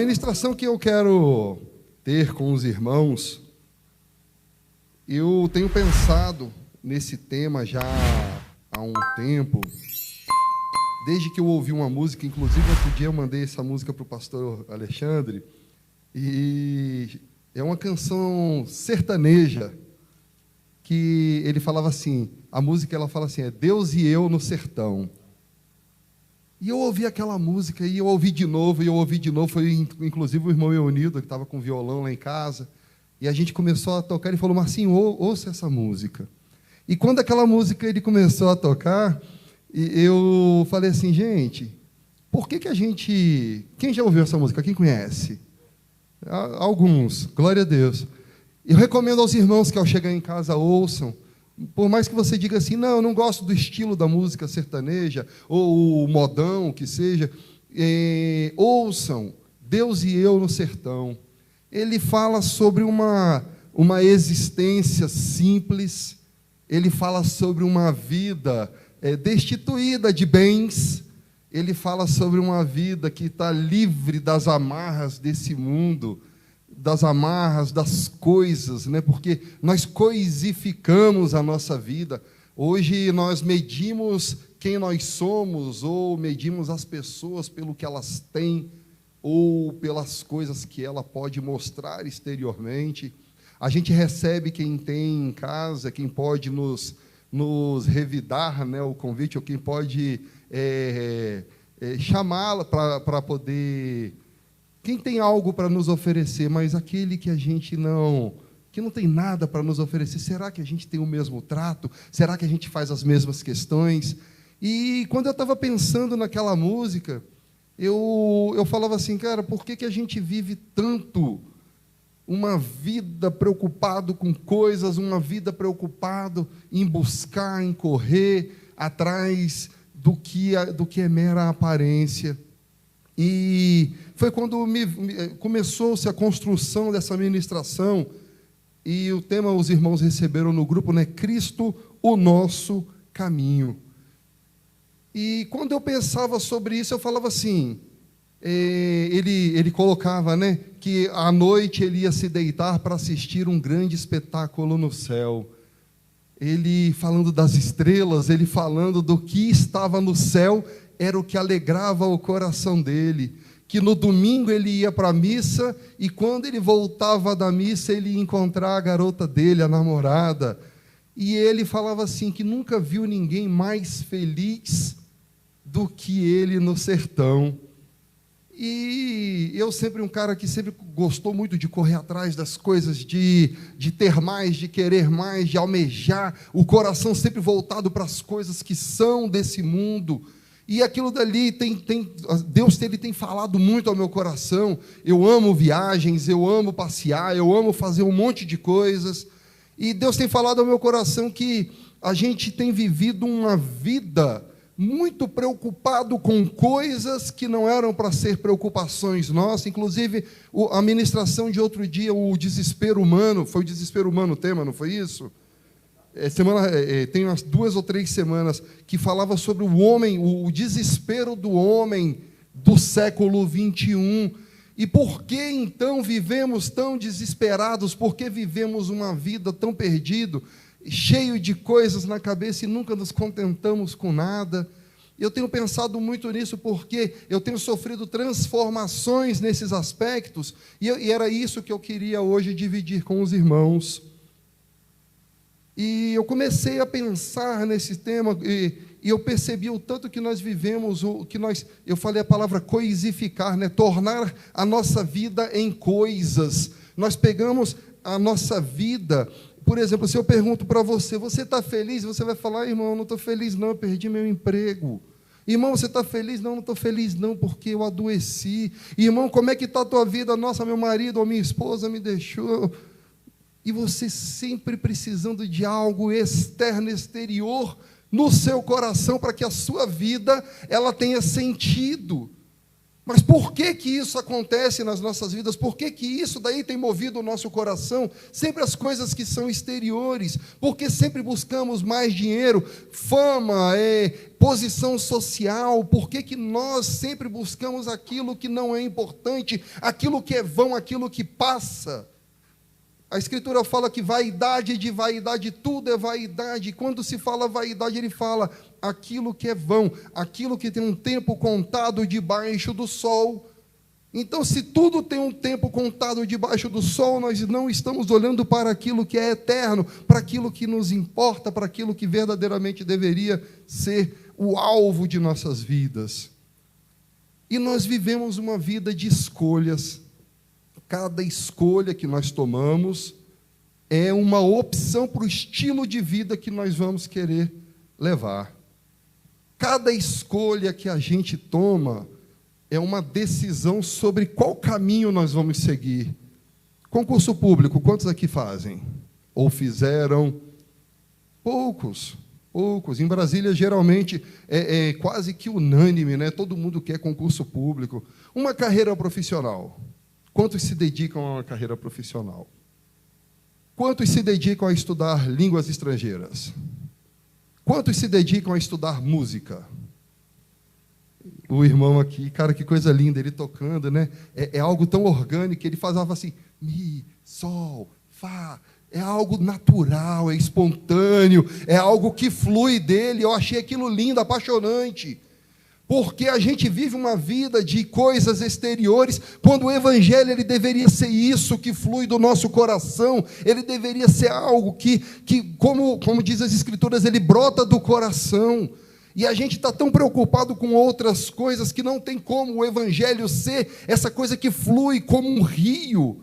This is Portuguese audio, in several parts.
ministração que eu quero ter com os irmãos, eu tenho pensado nesse tema já há um tempo, desde que eu ouvi uma música, inclusive outro dia eu mandei essa música para o pastor Alexandre, e é uma canção sertaneja, que ele falava assim, a música ela fala assim, é Deus e eu no sertão. E eu ouvi aquela música, e eu ouvi de novo, foi inclusive o irmão Eunido, que estava com violão lá em casa, e a gente começou a tocar, ele falou, Marcinho, ouça essa música. E quando aquela música ele começou a tocar, eu falei assim, gente, por que a gente... Quem já ouviu essa música? Quem conhece? Alguns, glória a Deus. Eu recomendo aos irmãos que ao chegar em casa ouçam, por mais que você diga assim, não, eu não gosto do estilo da música sertaneja, ou o modão, que seja, ouçam Deus e eu no sertão. Ele fala sobre uma existência simples, ele fala sobre uma vida destituída de bens, ele fala sobre uma vida que está livre das amarras desse mundo, das amarras das coisas, né? Porque nós coisificamos a nossa vida. Hoje nós medimos quem nós somos, ou medimos as pessoas pelo que elas têm, ou pelas coisas que ela pode mostrar exteriormente. A gente recebe quem tem em casa, quem pode nos revidar, né, o convite, ou quem pode chamá-la para poder... Quem tem algo para nos oferecer, mas aquele que a gente que não tem nada para nos oferecer, será que a gente tem o mesmo trato? Será que a gente faz as mesmas questões? E quando eu estava pensando naquela música, eu falava assim, cara, por que a gente vive tanto uma vida preocupado com coisas, uma vida preocupado em buscar, em correr atrás do que é mera aparência? E foi quando começou-se a construção dessa ministração, e o tema os irmãos receberam no grupo, né? Cristo, o nosso caminho. E quando eu pensava sobre isso, eu falava assim, ele colocava, né, que à noite ele ia se deitar para assistir um grande espetáculo no céu. Ele falando das estrelas, ele falando do que estava no céu, era o que alegrava o coração dele, que no domingo ele ia para a missa, e quando ele voltava da missa, ele ia encontrar a garota dele, a namorada, e ele falava assim, que nunca viu ninguém mais feliz do que ele no sertão. E eu sempre um cara que sempre gostou muito de correr atrás das coisas, de ter mais, de querer mais, de almejar, o coração sempre voltado para as coisas que são desse mundo. E aquilo dali, Deus tem falado muito ao meu coração. Eu amo viagens, eu amo passear, eu amo fazer um monte de coisas. E Deus tem falado ao meu coração que a gente tem vivido uma vida muito preocupado com coisas que não eram para ser preocupações nossas. Inclusive, a ministração de outro dia, o desespero humano, foi o desespero humano o tema, não foi isso? Tem umas 2 ou 3 semanas que falava sobre o homem, o desespero do homem do século 21. E por que então vivemos tão desesperados? Por que vivemos uma vida tão perdida, cheio de coisas na cabeça e nunca nos contentamos com nada? Eu tenho pensado muito nisso porque eu tenho sofrido transformações nesses aspectos, e era isso que eu queria hoje dividir com os irmãos. E eu comecei a pensar nesse tema, e eu percebi o tanto que nós vivemos, eu falei a palavra coisificar, né? Tornar a nossa vida em coisas. Nós pegamos a nossa vida, por exemplo, se eu pergunto para você, você está feliz? Você vai falar, irmão, não estou feliz não, eu perdi meu emprego. Irmão, você está feliz? Não estou feliz não, porque eu adoeci. Irmão, como é que está a tua vida? Nossa, meu marido ou minha esposa me deixou. E você sempre precisando de algo externo, exterior, no seu coração, para que a sua vida ela tenha sentido. Mas por que que isso acontece nas nossas vidas? Por que que isso daí tem movido o nosso coração? Sempre as coisas que são exteriores. Porque sempre buscamos mais dinheiro, fama, posição social. Por que que nós sempre buscamos aquilo que não é importante, aquilo que é vão, aquilo que passa? A Escritura fala que vaidade de vaidade, tudo é vaidade. Quando se fala vaidade, ele fala aquilo que é vão, aquilo que tem um tempo contado debaixo do sol. Então, se tudo tem um tempo contado debaixo do sol, nós não estamos olhando para aquilo que é eterno, para aquilo que nos importa, para aquilo que verdadeiramente deveria ser o alvo de nossas vidas. E nós vivemos uma vida de escolhas. Cada escolha que nós tomamos é uma opção para o estilo de vida que nós vamos querer levar. Cada escolha que a gente toma é uma decisão sobre qual caminho nós vamos seguir. Concurso público, quantos aqui fazem? Ou fizeram? Poucos. Em Brasília, geralmente, é quase que unânime, né? Todo mundo quer concurso público. Uma carreira profissional. Quantos se dedicam a uma carreira profissional? Quantos se dedicam a estudar línguas estrangeiras? Quantos se dedicam a estudar música? O irmão aqui, cara, que coisa linda, ele tocando, né? É algo tão orgânico, ele falava assim, mi, sol, fá. É algo natural, é espontâneo, é algo que flui dele. Eu achei aquilo lindo, apaixonante. Porque a gente vive uma vida de coisas exteriores, quando o Evangelho ele deveria ser isso que flui do nosso coração, ele deveria ser algo que como diz as Escrituras, ele brota do coração. E a gente está tão preocupado com outras coisas que não tem como o Evangelho ser essa coisa que flui como um rio,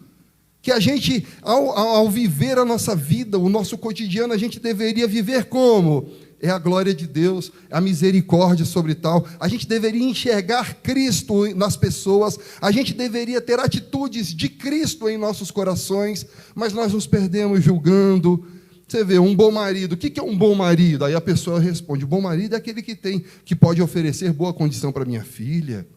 que a gente, ao viver a nossa vida, o nosso cotidiano, a gente deveria viver como? É a glória de Deus, a misericórdia sobre tal. A gente deveria enxergar Cristo nas pessoas, a gente deveria ter atitudes de Cristo em nossos corações, mas nós nos perdemos julgando. Você vê, um bom marido, o que é um bom marido? Aí a pessoa responde, o bom marido é aquele que pode oferecer boa condição para minha filha.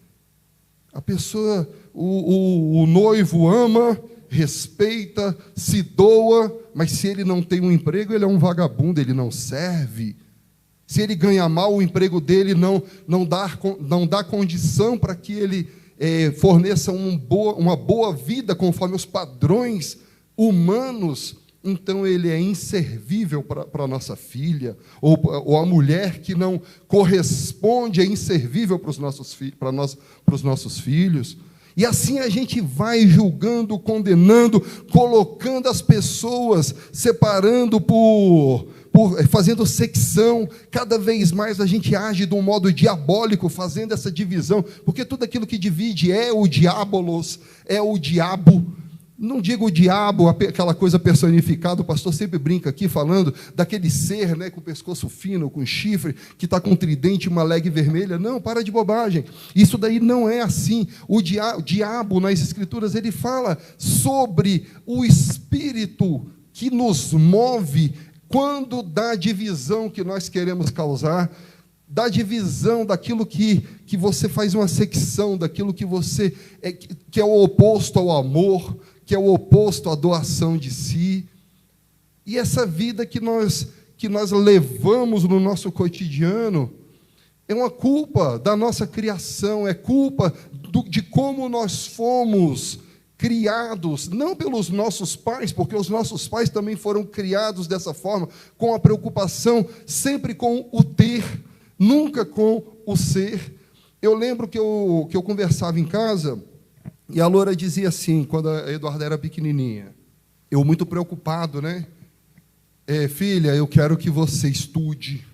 A pessoa, o noivo ama, respeita, se doa, mas se ele não tem um emprego, ele é um vagabundo, ele não serve. Se ele ganha mal, o emprego dele não dá condição para que ele forneça uma boa vida conforme os padrões humanos, então ele é inservível para a nossa filha, ou a mulher que não corresponde é inservível para os nossos filhos. E assim a gente vai julgando, condenando, colocando as pessoas, separando fazendo secção. Cada vez mais a gente age de um modo diabólico, fazendo essa divisão, porque tudo aquilo que divide é o diabolos, é o diabo. Não digo o diabo, aquela coisa personificada, o pastor sempre brinca aqui falando daquele ser, né, com o pescoço fino, com chifre, que está com um tridente e uma legue vermelha. Não, para de bobagem. Isso daí não é assim. O diabo, nas Escrituras, ele fala sobre o espírito que nos move quando dá divisão que nós queremos causar, dá divisão daquilo que você faz uma secção, daquilo que você que é o oposto ao amor, que é o oposto à doação de si. E essa vida que nós levamos no nosso cotidiano é uma culpa da nossa criação, é culpa de como nós fomos criados, não pelos nossos pais, porque os nossos pais também foram criados dessa forma, com a preocupação sempre com o ter, nunca com o ser. Eu lembro que eu conversava em casa, e a Loura dizia assim, quando a Eduarda era pequenininha, eu muito preocupado, né? Filha, eu quero que você estude,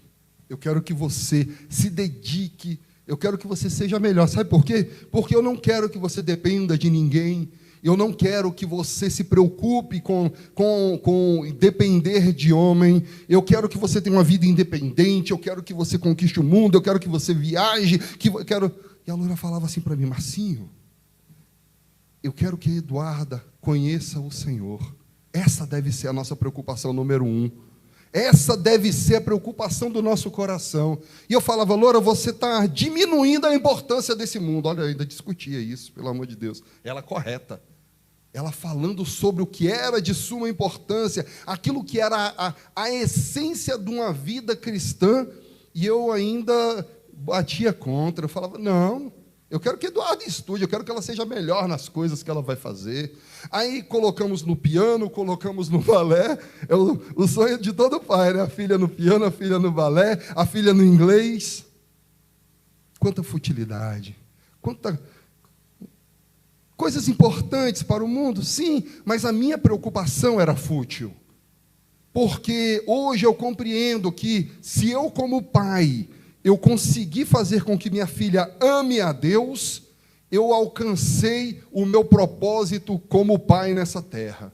eu quero que você se dedique, eu quero que você seja melhor. Sabe por quê? Porque eu não quero que você dependa de ninguém, eu não quero que você se preocupe com depender de homem, eu quero que você tenha uma vida independente, eu quero que você conquiste o mundo, eu quero que você viaje, E a Loura falava assim para mim, Marcinho, eu quero que a Eduarda conheça o Senhor. Essa deve ser a nossa preocupação número 1. Essa deve ser a preocupação do nosso coração. E eu falava, Loura, você está diminuindo a importância desse mundo. Olha, eu ainda discutia isso, pelo amor de Deus. Ela correta. Ela falando sobre o que era de suma importância, aquilo que era a essência de uma vida cristã, e eu ainda batia contra. Eu falava, não, eu quero que Eduardo estude, eu quero que ela seja melhor nas coisas que ela vai fazer. Aí colocamos no piano, colocamos no balé, é o sonho de todo pai, né? A filha no piano, a filha no balé, a filha no inglês. Quanta futilidade, quanta... Coisas importantes para o mundo, sim, mas a minha preocupação era fútil. Porque hoje eu compreendo que se eu, como pai, eu conseguir fazer com que minha filha ame a Deus, eu alcancei o meu propósito como pai nessa terra.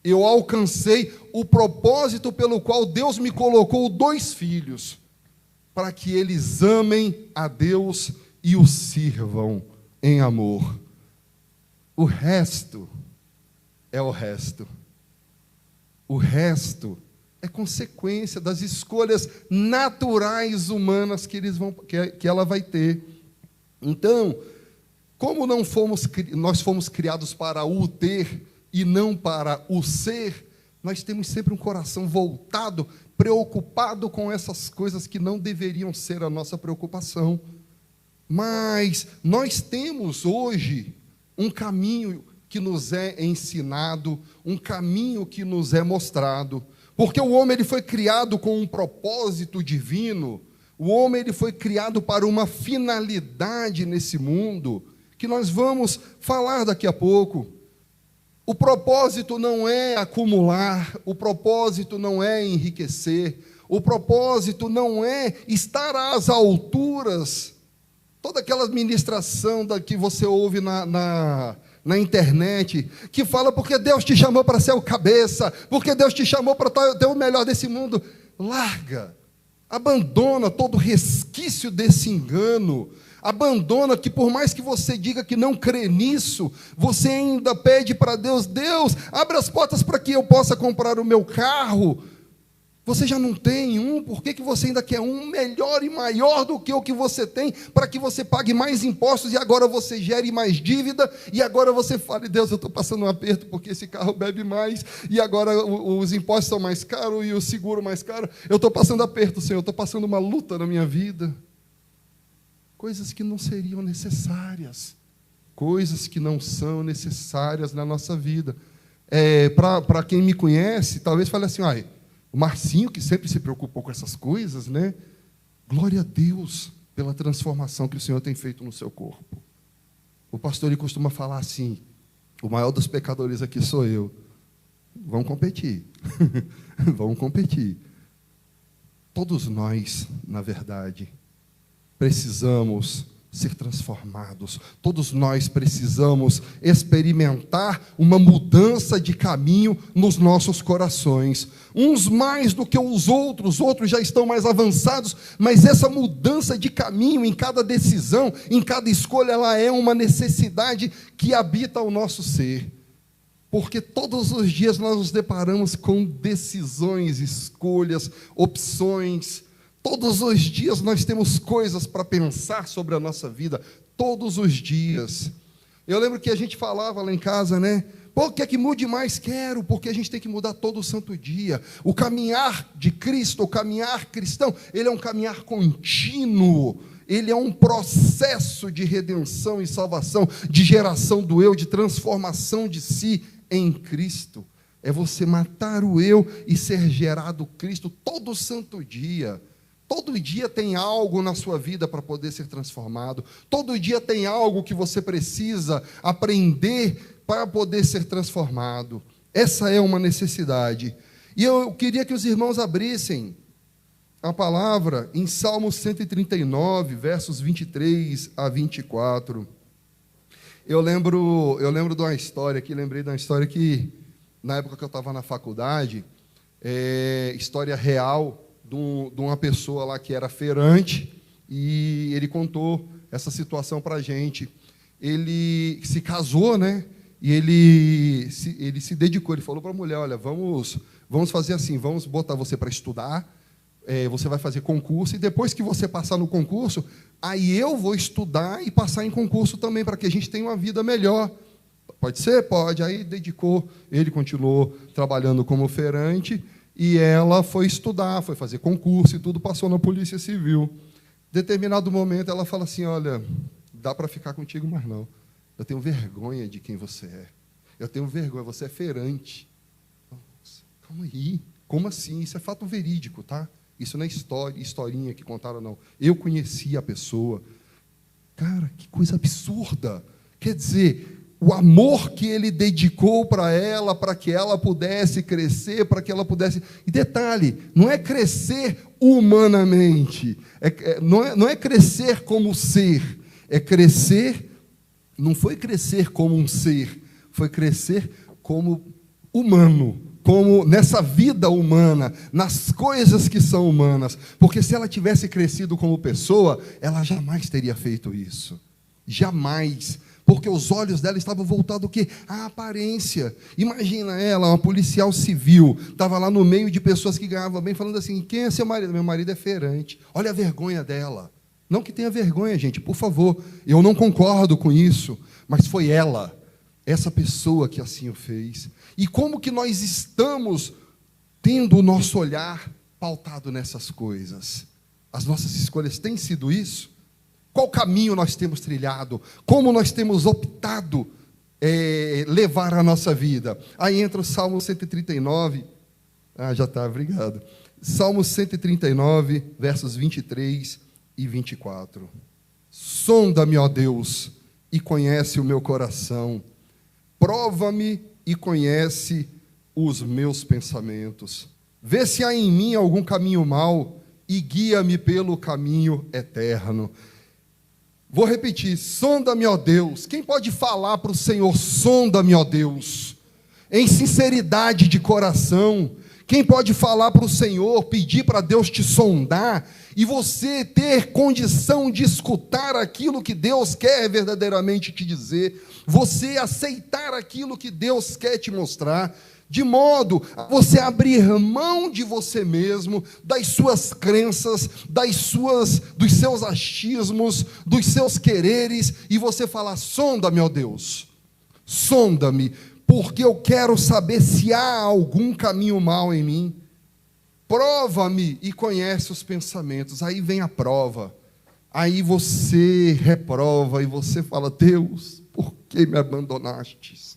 Eu alcancei o propósito pelo qual Deus me colocou 2 filhos, para que eles amem a Deus e o sirvam em amor. O resto é o resto. O resto é consequência das escolhas naturais humanas que ela vai ter. Então, como nós fomos criados para o ter e não para o ser, nós temos sempre um coração voltado, preocupado com essas coisas que não deveriam ser a nossa preocupação. Mas nós temos hoje um caminho que nos é ensinado, um caminho que nos é mostrado, porque o homem ele foi criado com um propósito divino, o homem ele foi criado para uma finalidade nesse mundo, que nós vamos falar daqui a pouco. O propósito não é acumular, o propósito não é enriquecer, o propósito não é estar às alturas. Toda aquela ministração que você ouve na internet, que fala porque Deus te chamou para ser o cabeça, porque Deus te chamou para ter o melhor desse mundo. Larga, abandona todo resquício desse engano, abandona que por mais que você diga que não crê nisso, você ainda pede para Deus, Deus, abre as portas para que eu possa comprar o meu carro. Você já não tem um, por que você ainda quer um melhor e maior do que o que você tem, para que você pague mais impostos e agora você gere mais dívida, e agora você fale, Deus, eu estou passando um aperto porque esse carro bebe mais, e agora os impostos são mais caros e o seguro mais caro, eu estou passando aperto, Senhor, eu estou passando uma luta na minha vida. Coisas que não seriam necessárias, coisas que não são necessárias na nossa vida. Para quem me conhece, talvez fale assim, o Marcinho, que sempre se preocupou com essas coisas, né? Glória a Deus pela transformação que o Senhor tem feito no seu corpo. O pastor ele costuma falar assim, o maior dos pecadores aqui sou eu. Vamos competir. Vamos competir. Todos nós, na verdade, precisamos ser transformados. Todos nós precisamos experimentar uma mudança de caminho nos nossos corações. Uns mais do que os outros já estão mais avançados, mas essa mudança de caminho em cada decisão, em cada escolha, ela é uma necessidade que habita o nosso ser. Porque todos os dias nós nos deparamos com decisões, escolhas, opções. Todos os dias nós temos coisas para pensar sobre a nossa vida, todos os dias. Eu lembro que a gente falava lá em casa, né? Pô, quer que mude mais? Quero, porque a gente tem que mudar todo santo dia. O caminhar de Cristo, o caminhar cristão, ele é um caminhar contínuo. Ele é um processo de redenção e salvação, de geração do eu, de transformação de si em Cristo. É você matar o eu e ser gerado Cristo todo santo dia. Todo dia tem algo na sua vida para poder ser transformado. Todo dia tem algo que você precisa aprender para poder ser transformado. Essa é uma necessidade. E eu queria que os irmãos abrissem a palavra em Salmo 139, versos 23 a 24. Eu lembro de uma história aqui, lembrei de uma história que, na época que eu estava na faculdade, história real, de uma pessoa lá que era feirante, e ele contou essa situação para a gente. Ele se casou, né? E ele se dedicou, ele falou para a mulher, olha, vamos vamos fazer assim, vamos botar você para estudar, você vai fazer concurso, e depois que você passar no concurso, aí eu vou estudar e passar em concurso também, para que a gente tenha uma vida melhor. Pode ser? Pode. Aí ele continuou trabalhando como feirante, e ela foi estudar, foi fazer concurso e tudo, passou na Polícia Civil. Determinado momento, ela fala assim, olha, dá para ficar contigo, mas não. Eu tenho vergonha de quem você é. Eu tenho vergonha, você é feirante. Nossa, calma aí. Como assim? Isso é fato verídico, tá? Isso não é historinha que contaram, não. Eu conheci a pessoa. Cara, que coisa absurda. Quer dizer, o amor que ele dedicou para ela, para que ela pudesse crescer, para que ela pudesse... E detalhe, não é crescer humanamente, não é crescer como ser, é crescer, não foi crescer como um ser, foi crescer como humano, como nessa vida humana, nas coisas que são humanas. Porque se ela tivesse crescido como pessoa, ela jamais teria feito isso. Jamais. Porque os olhos dela estavam voltados o quê? À aparência. Imagina ela, uma policial civil, estava lá no meio de pessoas que ganhavam bem, falando assim, quem é seu marido? Meu marido é feirante. Olha a vergonha dela. Não que tenha vergonha, gente, por favor. Eu não concordo com isso, mas foi ela, essa pessoa que assim o fez. E como que nós estamos tendo o nosso olhar pautado nessas coisas? As nossas escolhas têm sido isso? Qual caminho nós temos trilhado? Como nós temos optado levar a nossa vida? Aí entra o Salmo 139. Já está, obrigado. Salmo 139, versos 23 e 24. Sonda-me, ó Deus, e conhece o meu coração. Prova-me e conhece os meus pensamentos. Vê se há em mim algum caminho mau e guia-me pelo caminho eterno. Vou repetir, sonda-me, ó Deus. Quem pode falar para o Senhor, sonda-me, ó Deus, em sinceridade de coração? Quem pode falar para o Senhor, pedir para Deus te sondar, e você ter condição de escutar aquilo que Deus quer verdadeiramente te dizer, você aceitar aquilo que Deus quer te mostrar, de modo a você abrir mão de você mesmo, das suas crenças, dos seus achismos, dos seus quereres, e você falar, sonda-me, ó Deus, sonda-me, porque eu quero saber se há algum caminho mau em mim. Prova-me e conhece os pensamentos. Aí vem a prova, aí você reprova, e você fala, Deus, por que me abandonastes?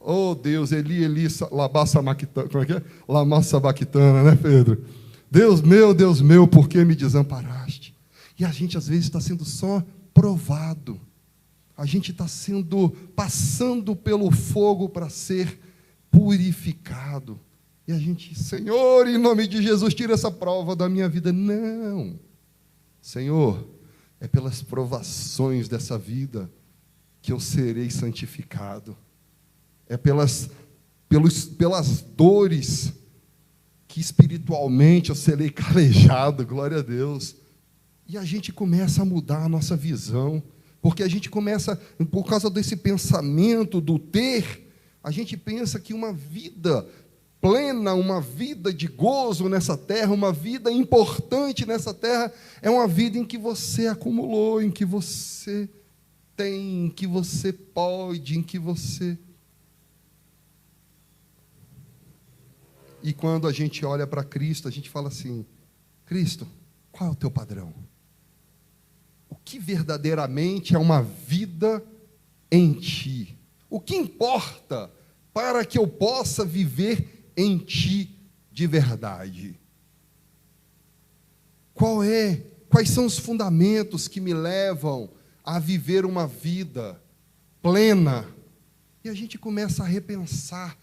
Oh Deus, Eli, labá sabactana, como é que é? Lama sabactana, né, Pedro? Deus meu, por que me desamparaste? E a gente às vezes está sendo só provado. A gente está passando pelo fogo para ser purificado. E a gente, Senhor, em nome de Jesus, tira essa prova da minha vida. Não. Senhor, é pelas provações dessa vida que eu serei santificado. É pelas dores que espiritualmente eu serei calejado, glória a Deus. E a gente começa a mudar a nossa visão, porque a gente começa, por causa desse pensamento do ter, a gente pensa que uma vida plena, uma vida de gozo nessa terra, uma vida importante nessa terra, é uma vida em que você acumulou, em que você tem, em que você pode, em que você... E quando a gente olha para Cristo, a gente fala assim, Cristo, qual é o teu padrão? O que verdadeiramente é uma vida em Ti? O que importa para que eu possa viver em Ti de verdade? Quais são os fundamentos que me levam a viver uma vida plena? E a gente começa a repensar.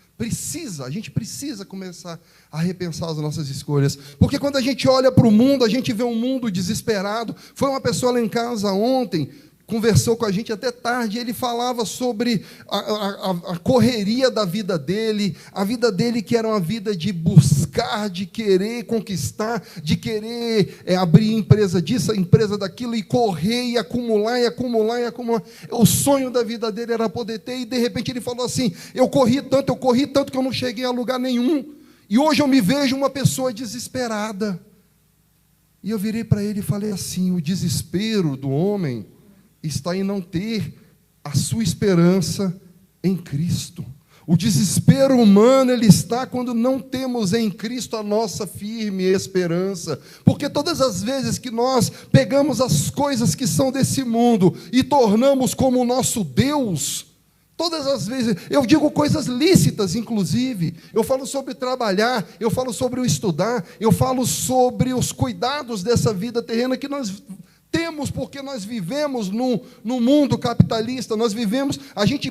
A gente precisa começar a repensar as nossas escolhas. Porque quando a gente olha para o mundo, a gente vê um mundo desesperado. Foi uma pessoa lá em casa ontem, conversou com a gente até tarde, e ele falava sobre a correria da vida dele, a vida dele que era uma vida de buscar, de querer conquistar, de querer abrir empresa disso, empresa daquilo, e correr, e acumular, e acumular, e acumular. O sonho da vida dele era poder ter, e de repente ele falou assim, eu corri tanto que eu não cheguei a lugar nenhum. E hoje eu me vejo uma pessoa desesperada. E eu virei para ele e falei assim: o desespero do homem está em não ter a sua esperança em Cristo. O desespero humano, ele está quando não temos em Cristo a nossa firme esperança. Porque todas as vezes que nós pegamos as coisas que são desse mundo e tornamos como o nosso Deus, todas as vezes, eu digo coisas lícitas, inclusive, eu falo sobre trabalhar, eu falo sobre o estudar, eu falo sobre os cuidados dessa vida terrena que nós temos, porque nós vivemos no mundo capitalista, nós vivemos,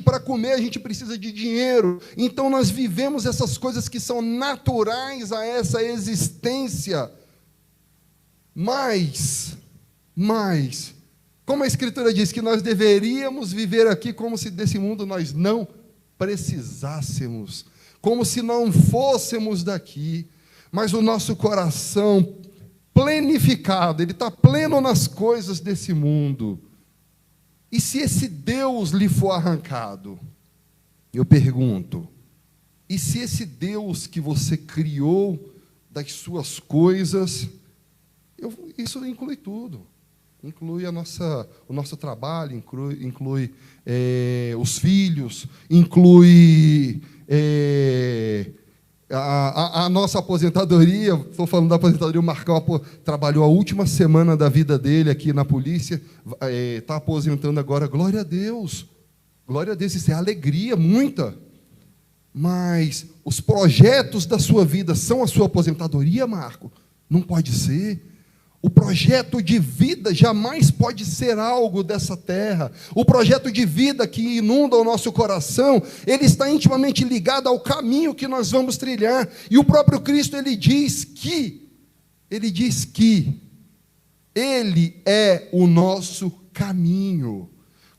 para comer a gente precisa de dinheiro, então nós vivemos essas coisas que são naturais a essa existência, mas, como a Escritura diz, que nós deveríamos viver aqui como se desse mundo nós não precisássemos, como se não fôssemos daqui, mas o nosso coração plenificado, ele está pleno nas coisas desse mundo. E se esse Deus lhe for arrancado? Eu pergunto, e se esse Deus que você criou das suas coisas, isso inclui tudo, inclui o nosso trabalho, inclui os filhos, inclui a nossa aposentadoria. Estou falando da aposentadoria. O Marcão trabalhou a última semana da vida dele aqui na polícia, está aposentando agora. Glória a Deus, isso é alegria, muita. Mas os projetos da sua vida são a sua aposentadoria, Marco? Não pode ser. O projeto de vida jamais pode ser algo dessa terra. O projeto de vida que inunda o nosso coração, ele está intimamente ligado ao caminho que nós vamos trilhar. E o próprio Cristo, ele diz que Ele é o nosso caminho.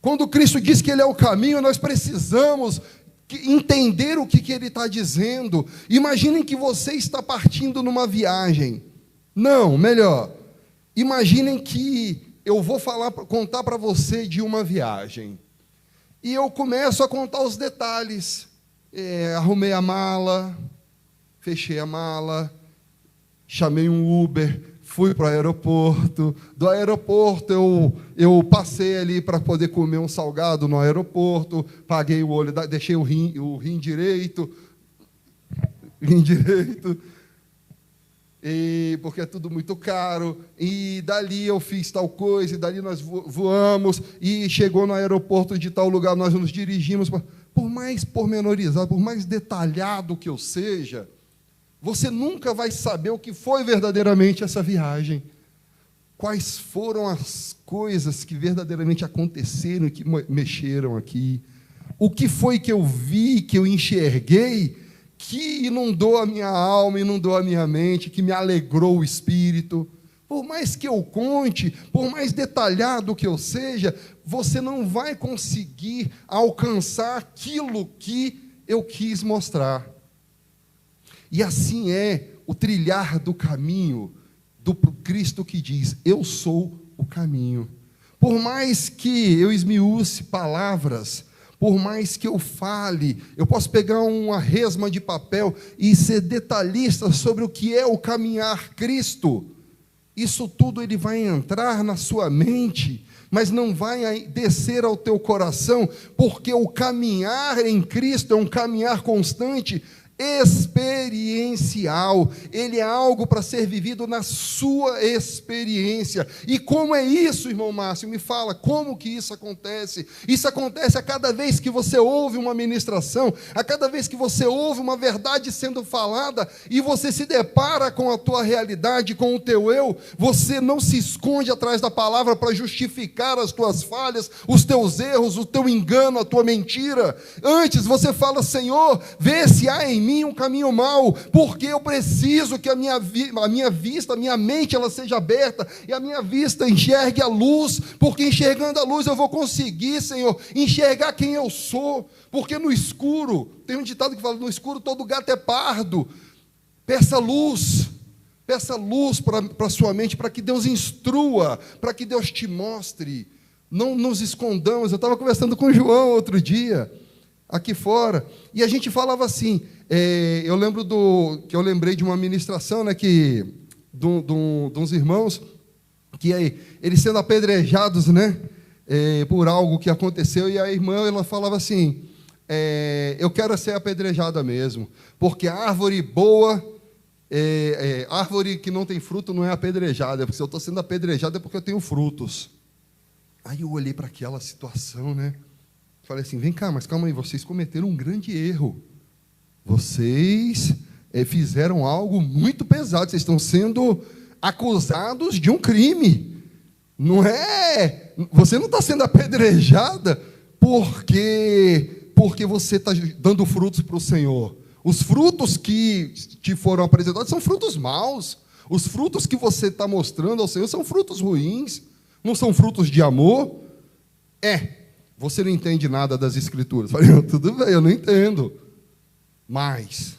Quando Cristo diz que Ele é o caminho, nós precisamos entender o que Ele está dizendo. Imaginem que você está partindo numa viagem. Não, melhor, imaginem que eu vou contar para você de uma viagem. E eu começo a contar os detalhes. Arrumei a mala, fechei a mala, chamei um Uber, fui para o aeroporto. Do aeroporto eu passei ali para poder comer um salgado no aeroporto, paguei o olho, deixei o rim direito, porque é tudo muito caro, e dali eu fiz tal coisa, e dali nós voamos, e chegou no aeroporto de tal lugar, nós nos dirigimos. Por mais pormenorizado, por mais detalhado que eu seja, você nunca vai saber o que foi verdadeiramente essa viagem. Quais foram as coisas que verdadeiramente aconteceram e que mexeram aqui. O que foi que eu vi, que eu enxerguei, que inundou a minha alma, inundou a minha mente, que me alegrou o espírito. Por mais que eu conte, por mais detalhado que eu seja, você não vai conseguir alcançar aquilo que eu quis mostrar. E assim é o trilhar do caminho do Cristo que diz: eu sou o caminho. Por mais que eu esmiúce palavras, por mais que eu fale, eu posso pegar uma resma de papel e ser detalhista sobre o que é o caminhar Cristo. Isso tudo ele vai entrar na sua mente, mas não vai descer ao teu coração, porque o caminhar em Cristo é um caminhar constante, experiencial. Ele é algo para ser vivido na sua experiência. E como é isso, irmão Márcio? Me fala, como que isso acontece? Isso acontece a cada vez que você ouve uma ministração, a cada vez que você ouve uma verdade sendo falada, e você se depara com a tua realidade, com o teu eu. Você não se esconde atrás da palavra para justificar as tuas falhas, os teus erros, o teu engano, a tua mentira. Antes você fala: Senhor, vê se há em mim um caminho mau, porque eu preciso que a minha vista, a minha mente, ela seja aberta, e a minha vista enxergue a luz, porque enxergando a luz eu vou conseguir, Senhor, enxergar quem eu sou, porque no escuro, tem um ditado que fala: no escuro todo gato é pardo. Peça luz para a sua mente, para que Deus instrua, para que Deus te mostre. Não nos escondamos. Eu estava conversando com o João outro dia. aqui fora, e a gente falava assim, eu lembrei de uma ministração, né, de uns irmãos, que eles sendo apedrejados, né, por algo que aconteceu, e a irmã, ela falava assim, eu quero ser apedrejada mesmo, porque a árvore boa, árvore que não tem fruto não é apedrejada, porque se eu estou sendo apedrejada é porque eu tenho frutos. Aí eu olhei para aquela situação, né, falei assim, vem cá, mas calma aí, vocês cometeram um grande erro, vocês fizeram algo muito pesado, vocês estão sendo acusados de um crime, não é, você não está sendo apedrejada porque você está dando frutos para o Senhor. Os frutos que te foram apresentados são frutos maus. Os frutos que você está mostrando ao Senhor são frutos ruins. Não são frutos de amor. Você não entende nada das Escrituras. Eu falei, tudo bem, eu não entendo. Mas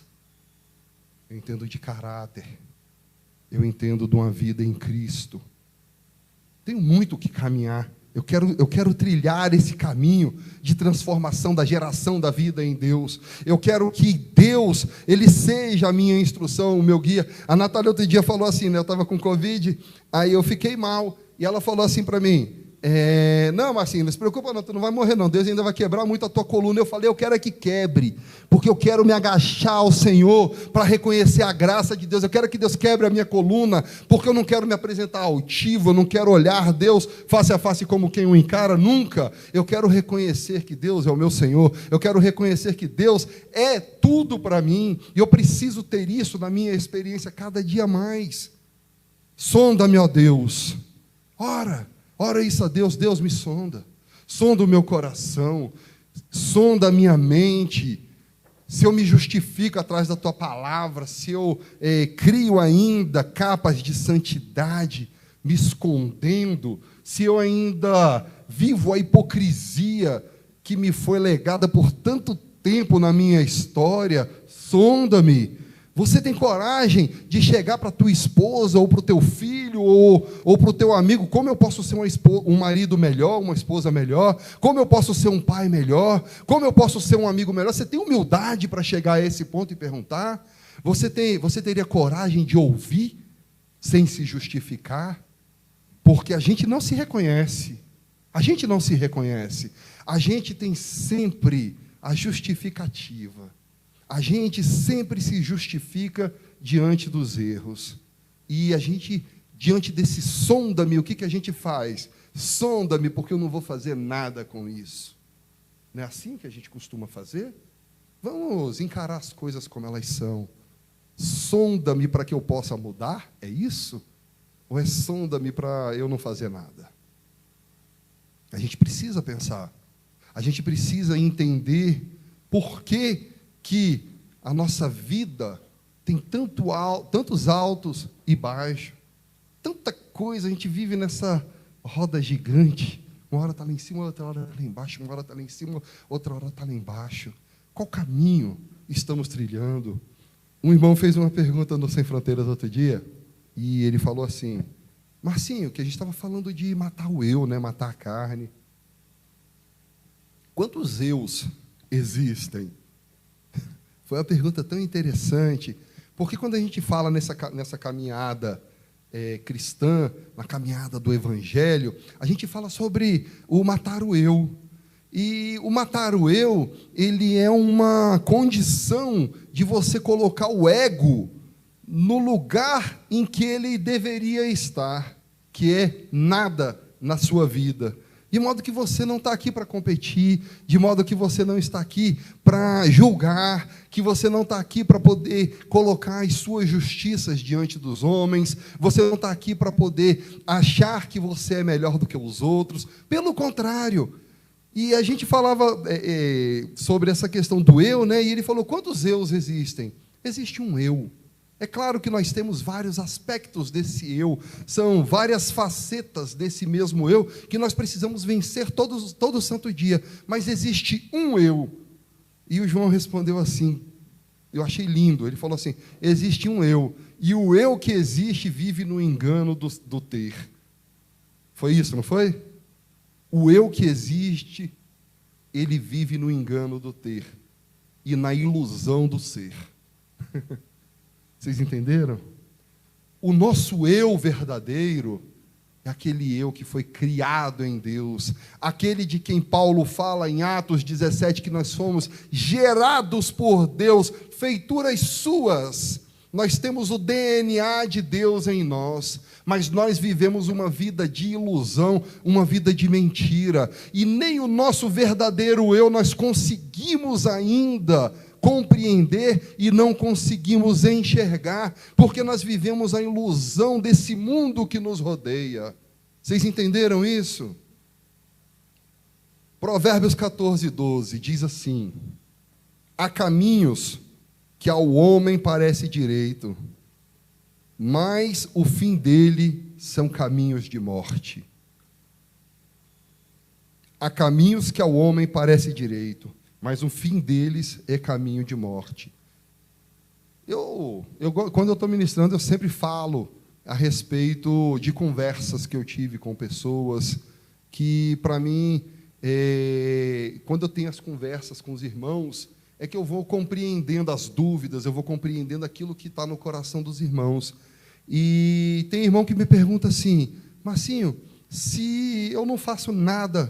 eu entendo de caráter. Eu entendo de uma vida em Cristo. Tenho muito o que caminhar. Eu quero trilhar esse caminho de transformação da geração da vida em Deus. Eu quero que Deus, Ele seja a minha instrução, o meu guia. A Natália outro dia falou assim, né, eu estava com Covid, aí eu fiquei mal, e ela falou assim para mim, não, Marcinho, não se preocupa não, tu não vai morrer não, Deus ainda vai quebrar muito a tua coluna. Eu falei, eu quero que quebre, porque eu quero me agachar ao Senhor para reconhecer a graça de Deus. Eu quero que Deus quebre a minha coluna, porque eu não quero me apresentar altivo, eu não quero olhar Deus face a face como quem o encara, nunca. Eu quero reconhecer que Deus é o meu Senhor, eu quero reconhecer que Deus é tudo para mim, e eu preciso ter isso na minha experiência cada dia mais. Sonda-me, ó Deus, ora isso a Deus, Deus me sonda o meu coração, sonda a minha mente, se eu me justifico atrás da Tua palavra, se eu crio ainda capas de santidade, me escondendo, se eu ainda vivo a hipocrisia que me foi legada por tanto tempo na minha história, sonda-me. Você tem coragem de chegar para a tua esposa, ou para o teu filho, ou para o teu amigo, como eu posso ser um marido melhor, uma esposa melhor, como eu posso ser um pai melhor, como eu posso ser um amigo melhor? Você tem humildade para chegar a esse ponto e perguntar? Você teria coragem de ouvir, sem se justificar? Porque a gente não se reconhece, a gente tem sempre a justificativa. A gente sempre se justifica diante dos erros. E a gente, diante desse sonda-me, o que a gente faz? Sonda-me, porque eu não vou fazer nada com isso. Não é assim que a gente costuma fazer? Vamos encarar as coisas como elas são. Sonda-me para que eu possa mudar? É isso? Ou é sonda-me para eu não fazer nada? A gente precisa pensar. A gente precisa entender por que a nossa vida tem tantos altos e baixos, tanta coisa, a gente vive nessa roda gigante, uma hora está lá em cima, outra hora está lá embaixo, uma hora está lá em cima, outra hora está lá embaixo. Qual caminho estamos trilhando? Um irmão fez uma pergunta no Sem Fronteiras outro dia, e ele falou assim, Marcinho, que a gente estava falando de matar o eu, né, matar a carne. Quantos eus existem? Foi uma pergunta tão interessante, porque quando a gente fala nessa caminhada cristã, na caminhada do Evangelho, a gente fala sobre o matar o eu. E o matar o eu, ele é uma condição de você colocar o ego no lugar em que ele deveria estar, que é nada na sua vida. De modo que você não está aqui para competir, de modo que você não está aqui para julgar, que você não está aqui para poder colocar as suas justiças diante dos homens, você não está aqui para poder achar que você é melhor do que os outros. Pelo contrário. E a gente falava sobre essa questão do eu, né? E ele falou, quantos eus existem? Existe um eu. É claro que nós temos vários aspectos desse eu, são várias facetas desse mesmo eu, que nós precisamos vencer todo santo dia, mas existe um eu. E o João respondeu assim, eu achei lindo, ele falou assim, existe um eu, e o eu que existe vive no engano do ter. Foi isso, não foi? O eu que existe ele vive no engano do ter e na ilusão do ser. Vocês entenderam? O nosso eu verdadeiro é aquele eu que foi criado em Deus, aquele de quem Paulo fala em Atos 17, que nós fomos gerados por Deus, feituras suas. Nós temos o DNA de Deus em nós, mas nós vivemos uma vida de ilusão, uma vida de mentira, e nem o nosso verdadeiro eu nós conseguimos ainda compreender e não conseguimos enxergar, porque nós vivemos a ilusão desse mundo que nos rodeia. Vocês entenderam isso? Provérbios 14, 12 diz assim: há caminhos que ao homem parece direito, mas o fim dele são caminhos de morte. Há caminhos que ao homem parece direito, mas o fim deles é caminho de morte. Quando eu estou ministrando, eu sempre falo a respeito de conversas que eu tive com pessoas, que, para mim, quando eu tenho as conversas com os irmãos, é que eu vou compreendendo as dúvidas, eu vou compreendendo aquilo que está no coração dos irmãos. E tem irmão que me pergunta assim: Marcinho, se eu não faço nada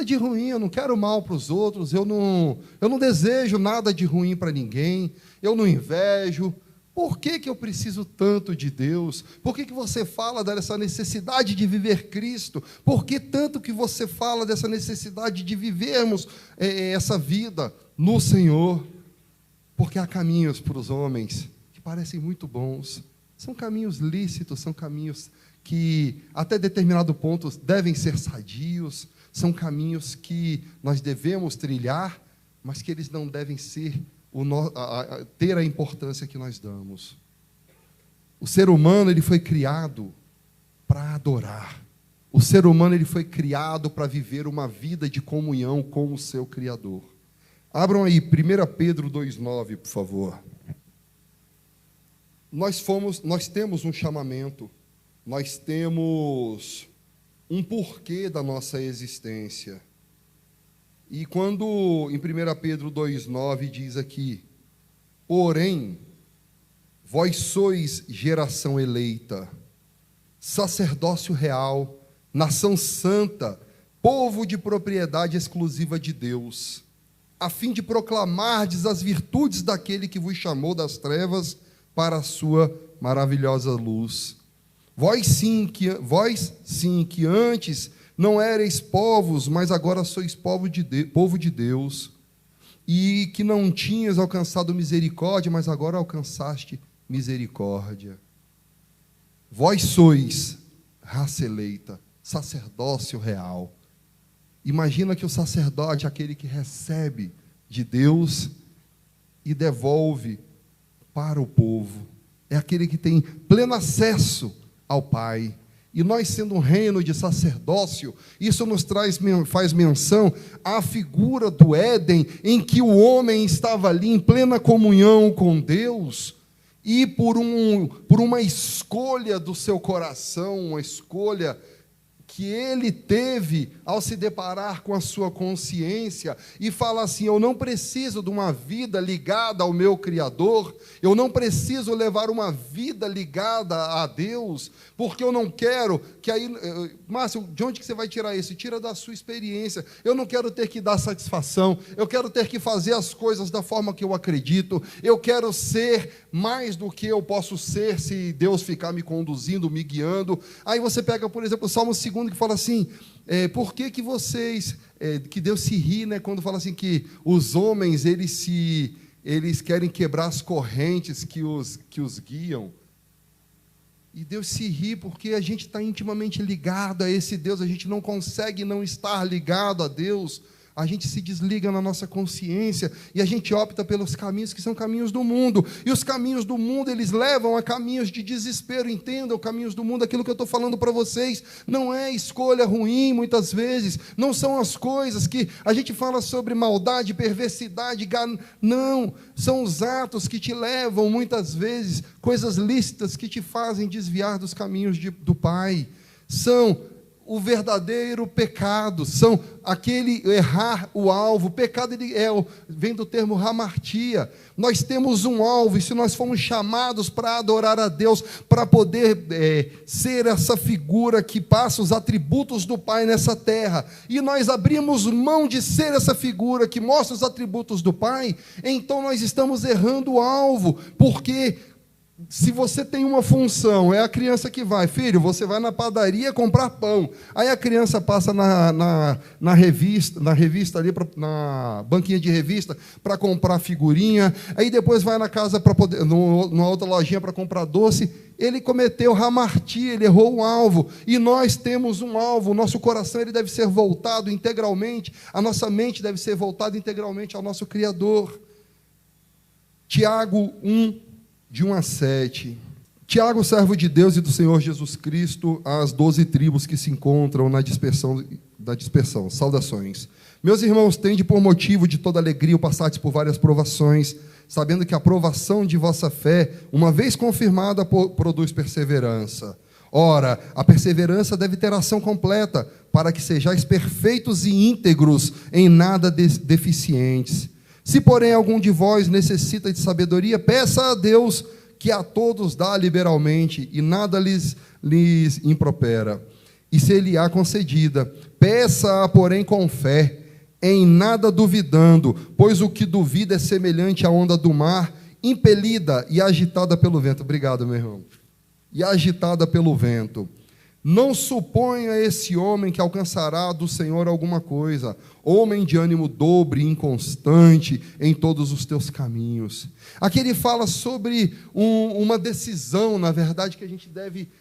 de ruim, eu não quero mal para os outros, eu não desejo nada de ruim para ninguém, eu não invejo, por que eu preciso tanto de Deus? Por que você fala dessa necessidade de viver Cristo? Por que tanto que você fala dessa necessidade de vivermos essa vida no Senhor? Porque há caminhos para os homens que parecem muito bons, são caminhos lícitos, são caminhos que até determinado ponto devem ser sadios, são caminhos que nós devemos trilhar, mas que eles não devem ser ter a importância que nós damos. O ser humano ele foi criado para adorar. O ser humano ele foi criado para viver uma vida de comunhão com o seu Criador. Abram aí 1 Pedro 2,9, por favor. Nós temos um chamamento, nós temos um porquê da nossa existência. E quando em 1 Pedro 2,9 diz aqui: porém, vós sois geração eleita, sacerdócio real, nação santa, povo de propriedade exclusiva de Deus, a fim de proclamardes as virtudes daquele que vos chamou das trevas para a sua maravilhosa luz. Vós sim que antes não erais povos, mas agora sois povo de Deus, e que não tinhas alcançado misericórdia, mas agora alcançaste misericórdia. Vós sois raça eleita, sacerdócio real. Imagina que o sacerdote é aquele que recebe de Deus e devolve para o povo. É aquele que tem pleno acesso ao Pai. E nós, sendo um reino de sacerdócio, isso nos faz menção à figura do Éden, em que o homem estava ali em plena comunhão com Deus, e por uma escolha do seu coração, uma escolha que ele teve ao se deparar com a sua consciência e fala assim: eu não preciso de uma vida ligada ao meu Criador, eu não preciso levar uma vida ligada a Deus, porque eu não quero que aí... Márcio, de onde que você vai tirar isso? Tira da sua experiência. Eu não quero ter que dar satisfação, eu quero ter que fazer as coisas da forma que eu acredito, eu quero ser mais do que eu posso ser se Deus ficar me conduzindo, me guiando. Aí você pega, por exemplo, o Salmo 2, que fala assim: por que vocês... que Deus se ri, né, quando fala assim que os homens, eles querem quebrar as correntes que os guiam. E Deus se ri porque a gente está intimamente ligado a esse Deus, a gente não consegue não estar ligado a Deus, a gente se desliga na nossa consciência e a gente opta pelos caminhos que são caminhos do mundo. E os caminhos do mundo, eles levam a caminhos de desespero. Entendam, caminhos do mundo, aquilo que eu estou falando para vocês, não é escolha ruim, muitas vezes, não são as coisas que a gente fala sobre maldade, perversidade, não, são os atos que te levam, muitas vezes, coisas lícitas que te fazem desviar dos caminhos do Pai. São o verdadeiro pecado, são aquele errar o alvo. O pecado vem do termo hamartia. Nós temos um alvo, e se nós fomos chamados para adorar a Deus, para poder ser essa figura que passa os atributos do Pai nessa terra, e nós abrimos mão de ser essa figura que mostra os atributos do Pai, então nós estamos errando o alvo, porque se você tem uma função, é a criança que vai, filho, você vai na padaria comprar pão, aí a criança passa na revista ali, na banquinha de revista, para comprar figurinha, aí depois vai na casa, numa outra lojinha para comprar doce. Ele cometeu hamartia, ele errou o alvo, e nós temos um alvo. O nosso coração ele deve ser voltado integralmente, a nossa mente deve ser voltada integralmente ao nosso Criador. Tiago 1, de 1 a 7. Tiago, servo de Deus e do Senhor Jesus Cristo, às 12 tribos que se encontram na dispersão. Saudações. Meus irmãos, tende por motivo de toda alegria o passardes por várias provações, sabendo que a provação de vossa fé, uma vez confirmada, produz perseverança. Ora, a perseverança deve ter ação completa, para que sejais perfeitos e íntegros, em nada deficientes. Se, porém, algum de vós necessita de sabedoria, peça a Deus, que a todos dá liberalmente, e nada lhes impropera. E se lhe há concedida, peça-a, porém, com fé, em nada duvidando, pois o que duvida é semelhante à onda do mar, impelida e agitada pelo vento. Obrigado, meu irmão. E agitada pelo vento. Não suponha esse homem que alcançará do Senhor alguma coisa. Homem de ânimo dobre e inconstante em todos os teus caminhos. Aqui ele fala sobre uma decisão, na verdade, que a gente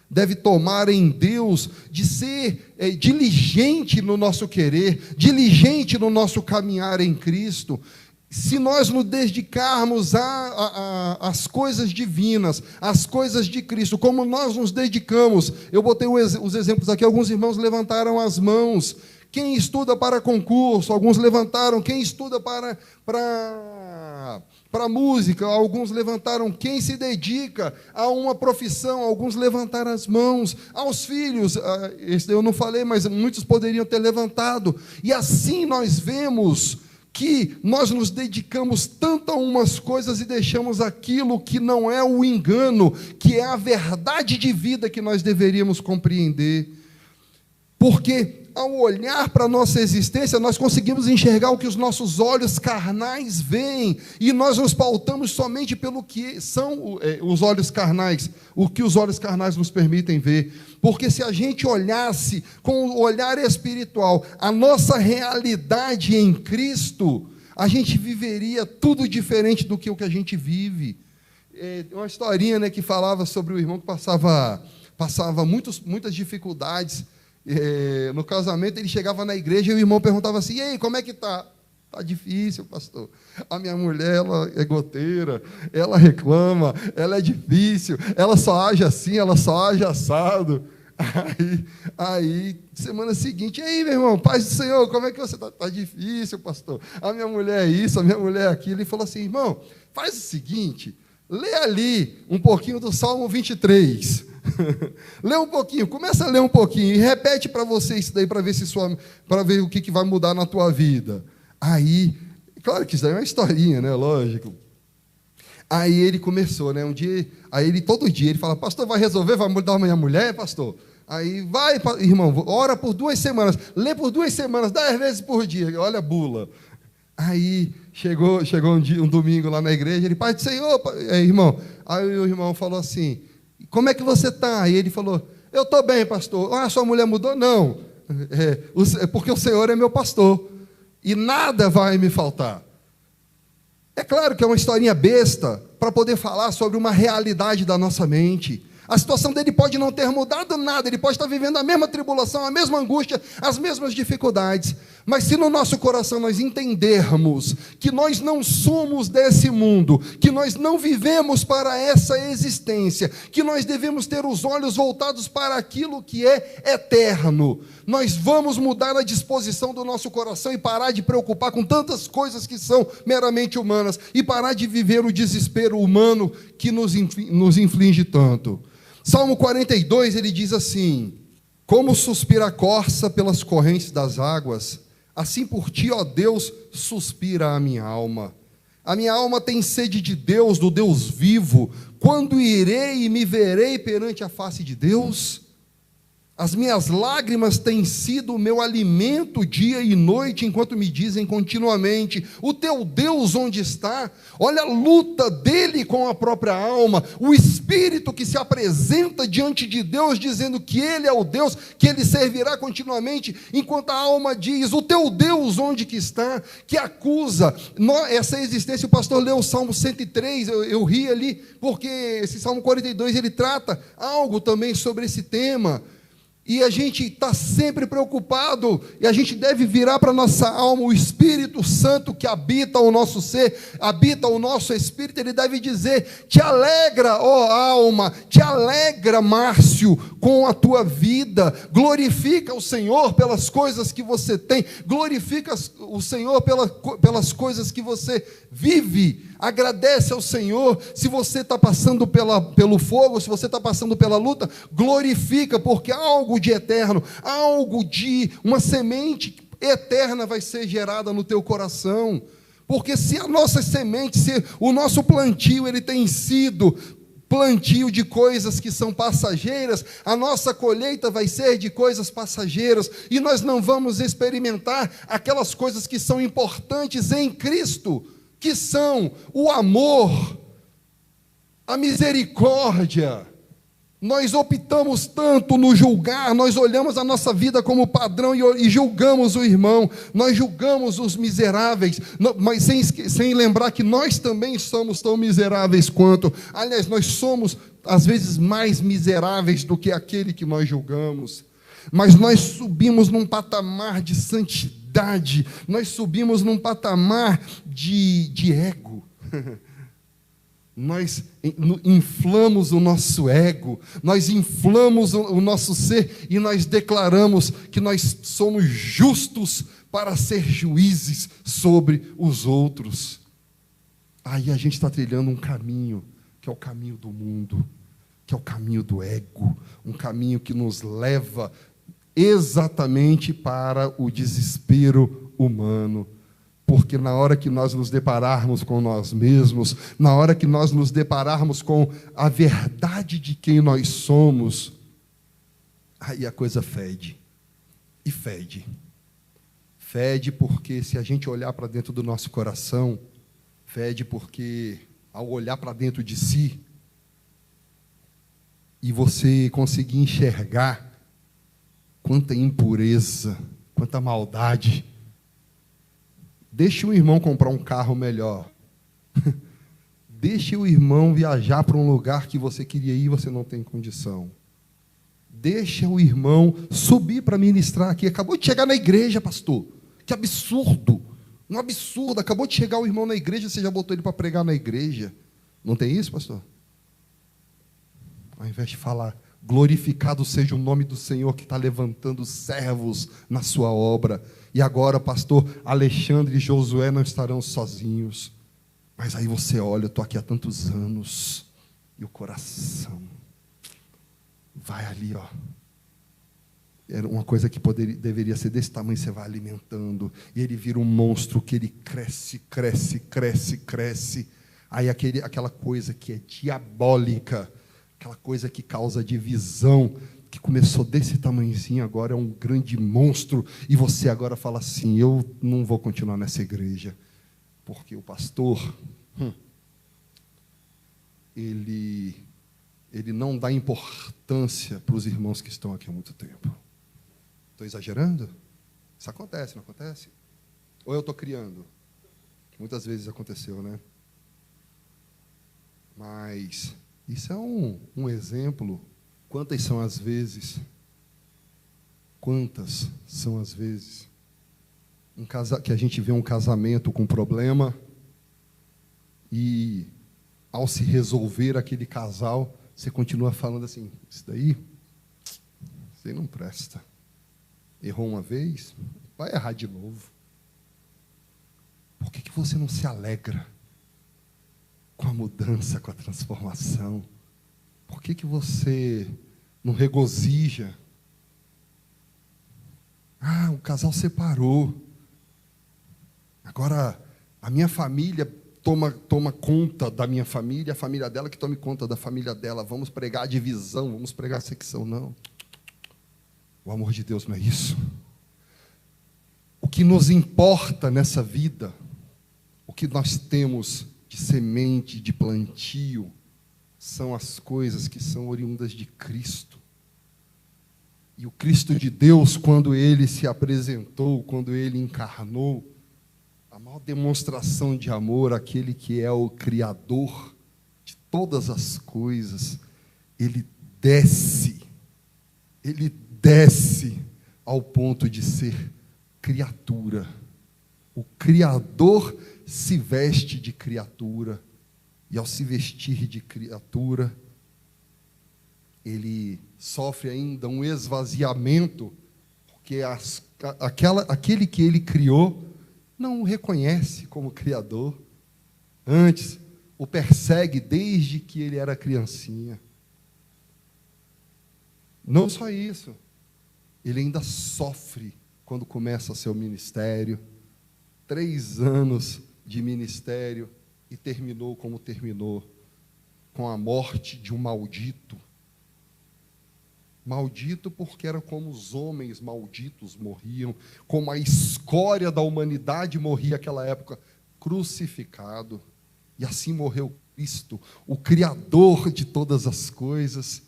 deve tomar em Deus, de ser diligente no nosso querer, diligente no nosso caminhar em Cristo. Se nós nos dedicarmos às coisas divinas, às coisas de Cristo, como nós nos dedicamos, eu botei os exemplos aqui, alguns irmãos levantaram as mãos, quem estuda para concurso, alguns levantaram, quem estuda para música, alguns levantaram, quem se dedica a uma profissão, alguns levantaram as mãos, aos filhos, esse eu não falei, mas muitos poderiam ter levantado, e assim nós vemos que nós nos dedicamos tanto a umas coisas e deixamos aquilo que não é o engano, que é a verdade de vida que nós deveríamos compreender. Porque ao olhar para a nossa existência, nós conseguimos enxergar o que os nossos olhos carnais veem, e nós nos pautamos somente pelo que são os olhos carnais, o que os olhos carnais nos permitem ver. Porque se a gente olhasse com o olhar espiritual a nossa realidade em Cristo, a gente viveria tudo diferente do que o que a gente vive. Uma historinha, né, que falava sobre o irmão que passava muitas dificuldades. No casamento, ele chegava na igreja e o irmão perguntava assim: e aí, como é que está? Está difícil, pastor. A minha mulher, ela é goteira, ela reclama, ela é difícil, ela só age assim, ela só age assado. Aí semana seguinte: e aí, meu irmão, paz do Senhor, como é que você está? Está difícil, pastor. A minha mulher é isso, a minha mulher é aquilo. Ele falou assim: irmão, faz o seguinte, lê ali um pouquinho do Salmo 23. Lê um pouquinho, começa a ler um pouquinho e repete para você isso daí, para ver o que vai mudar na tua vida. Aí, claro que isso daí é uma historinha, né? Lógico. Aí ele começou, né? Todo dia ele fala: pastor, vai resolver, vai mudar a minha mulher, pastor? Aí vai, irmão, ora por 2 semanas, lê por 2 semanas, 10 vezes por dia, olha a bula. Aí chegou um domingo lá na igreja, ele: Pai do Senhor, irmão. Aí o irmão falou assim: como é que você está? E ele falou: eu estou bem, pastor. Ah, sua mulher mudou? Não. Porque o Senhor é meu pastor. E nada vai me faltar. É claro que é uma historinha besta para poder falar sobre uma realidade da nossa mente. A situação dele pode não ter mudado nada, ele pode estar vivendo a mesma tribulação, a mesma angústia, as mesmas dificuldades. Mas se no nosso coração nós entendermos que nós não somos desse mundo, que nós não vivemos para essa existência, que nós devemos ter os olhos voltados para aquilo que é eterno, nós vamos mudar a disposição do nosso coração e parar de preocupar com tantas coisas que são meramente humanas e parar de viver o desespero humano que nos inflige tanto. Salmo 42, ele diz assim: Como suspira a corça pelas correntes das águas, assim por ti, ó Deus, suspira a minha alma. A minha alma tem sede de Deus, do Deus vivo. Quando irei e me verei perante a face de Deus? As minhas lágrimas têm sido o meu alimento dia e noite, enquanto me dizem continuamente: o teu Deus onde está? Olha a luta dele com a própria alma, o espírito que se apresenta diante de Deus, dizendo que ele é o Deus, que ele servirá continuamente, enquanto a alma diz: o teu Deus onde que está? Que acusa essa existência. O pastor leu o Salmo 103, eu ri ali, porque esse Salmo 42, ele trata algo também sobre esse tema. E a gente está sempre preocupado, e a gente deve virar para a nossa alma, o Espírito Santo que habita o nosso ser, habita o nosso espírito, ele deve dizer: te alegra, ó alma, te alegra, Márcio, com a tua vida, glorifica o Senhor pelas coisas que você tem, glorifica o Senhor pelas coisas que você vive. Agradece ao Senhor. Se você está passando pelo fogo, se você está passando pela luta, glorifica, porque algo de eterno, algo de uma semente eterna vai ser gerada no teu coração. Porque se a nossa semente, se o nosso plantio, ele tem sido plantio de coisas que são passageiras, a nossa colheita vai ser de coisas passageiras, e nós não vamos experimentar aquelas coisas que são importantes em Cristo, que são o amor, a misericórdia. Nós optamos tanto no julgar, nós olhamos a nossa vida como padrão e julgamos o irmão, nós julgamos os miseráveis, mas sem lembrar que nós também somos tão miseráveis quanto. Aliás, nós somos, às vezes, mais miseráveis do que aquele que nós julgamos. Mas nós subimos num patamar de santidade, nós subimos num patamar de ego. Nós inflamos o nosso ego, nós inflamos o nosso ser e nós declaramos que nós somos justos para ser juízes sobre os outros. Aí a gente está trilhando um caminho, que é o caminho do mundo, que é o caminho do ego, um caminho que nos leva exatamente para o desespero humano. Porque na hora que nós nos depararmos com nós mesmos, na hora que nós nos depararmos com a verdade de quem nós somos, aí a coisa fede. E fede. Fede porque se a gente olhar para dentro do nosso coração, fede porque ao olhar para dentro de si, e você conseguir enxergar quanta impureza, quanta maldade. Deixe o irmão comprar um carro melhor. Deixe o irmão viajar para um lugar que você queria ir e você não tem condição. Deixe o irmão subir para ministrar aqui. Acabou de chegar na igreja, pastor. Que absurdo. Um absurdo. Acabou de chegar o irmão na igreja, você já botou ele para pregar na igreja. Não tem isso, pastor? Ao invés de falar: glorificado seja o nome do Senhor que está levantando servos na sua obra. E agora, pastor Alexandre e Josué não estarão sozinhos. Mas aí você olha: eu estou aqui há tantos anos, e o coração vai ali, ó. Era uma coisa que deveria ser desse tamanho, você vai alimentando, e ele vira um monstro que ele cresce, cresce, cresce, cresce. Aí aquela coisa que é diabólica, aquela coisa que causa divisão, que começou desse tamanhozinho, agora é um grande monstro, e você agora fala assim: eu não vou continuar nessa igreja, porque o pastor, ele não dá importância para os irmãos que estão aqui há muito tempo. Estou exagerando? Isso acontece, não acontece? Ou eu estou criando? Muitas vezes aconteceu, né? Mas isso é um exemplo. Quantas são as vezes? Quantas são as vezes que a gente vê um casamento com problema e, ao se resolver aquele casal, você continua falando assim: isso daí não presta. Errou uma vez, vai errar de novo. Por que você não se alegra com a mudança, com a transformação? Por que você não regozija o casal separou. Agora, a minha família toma conta da minha família, a família dela que tome conta da família dela. Vamos pregar a divisão, vamos pregar a secção. Não. O amor de Deus não é isso. O que nos importa nessa vida, o que nós temos de semente, de plantio, são as coisas que são oriundas de Cristo. E o Cristo de Deus, quando Ele se apresentou, quando Ele encarnou, a maior demonstração de amor, aquele que é o Criador de todas as coisas, Ele desce ao ponto de ser criatura. O Criador se veste de criatura, e ao se vestir de criatura, Ele sofre ainda um esvaziamento, porque aquele que Ele criou não o reconhece como Criador. Antes, o persegue desde que ele era criancinha. Não só isso, ele ainda sofre quando começa seu ministério. 3 anos de ministério e terminou como terminou, com a morte de um maldito. Maldito porque era como os homens malditos morriam, como a escória da humanidade morria naquela época, crucificado. E assim morreu Cristo, o Criador de todas as coisas,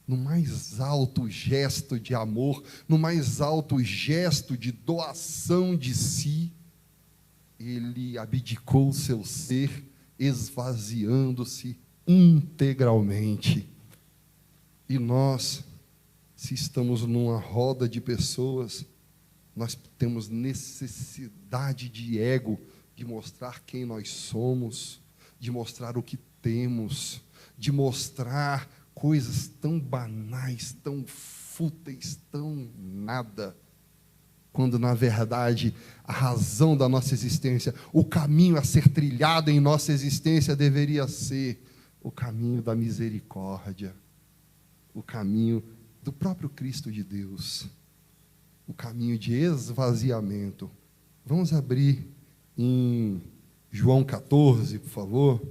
no mais alto gesto de amor, no mais alto gesto de doação de si. Ele abdicou o seu ser, esvaziando-se integralmente. E nós, se estamos numa roda de pessoas, nós temos necessidade de ego, de mostrar quem nós somos, de mostrar o que temos, de mostrar coisas tão banais, tão fúteis, tão nada, quando na verdade a razão da nossa existência, o caminho a ser trilhado em nossa existência deveria ser o caminho da misericórdia, o caminho do próprio Cristo de Deus, o caminho de esvaziamento. Vamos abrir em João 14, por favor.